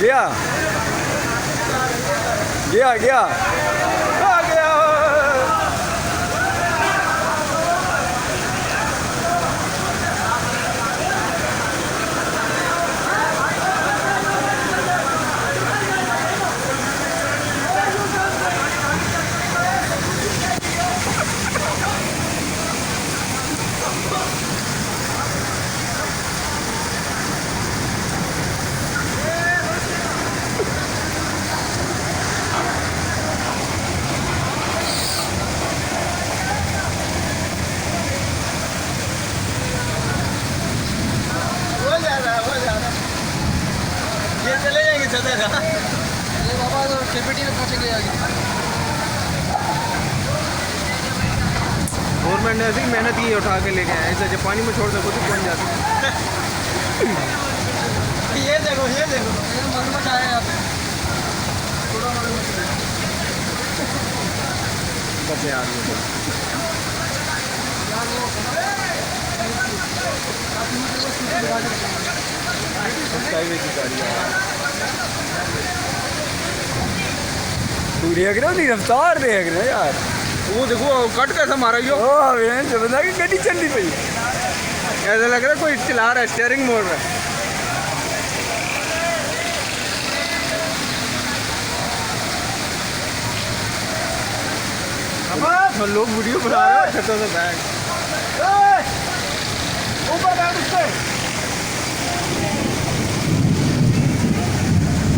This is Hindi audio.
गया गया गया आ गया। ये चले जाएंगे सदर। अरे बाबा तो केपीटी में पहुंचेंगे आगे। गवर्नमेंट ने ऐसी मेहनत की उठा के लेके आए, ऐसे जब पानी में छोड़ दो तो पहुंच जाते। ये देखो ये मगरमच्छ आया है यहाँ पे, थोड़ा मगरमच्छ है। कब से आ रही है तू देख रहे हो, रफ्तार देख रहे हो यार। वो देखो कट कैसा मारा यो, बंदा की गड्डी चलनी पई। ऐसा लग रहा है कोई चला रहा है, स्टीयरिंग मोड़ रहा है। अब लोग वीडियो बना रहे हैं छतों से बैग ऊपर बैठ उससे।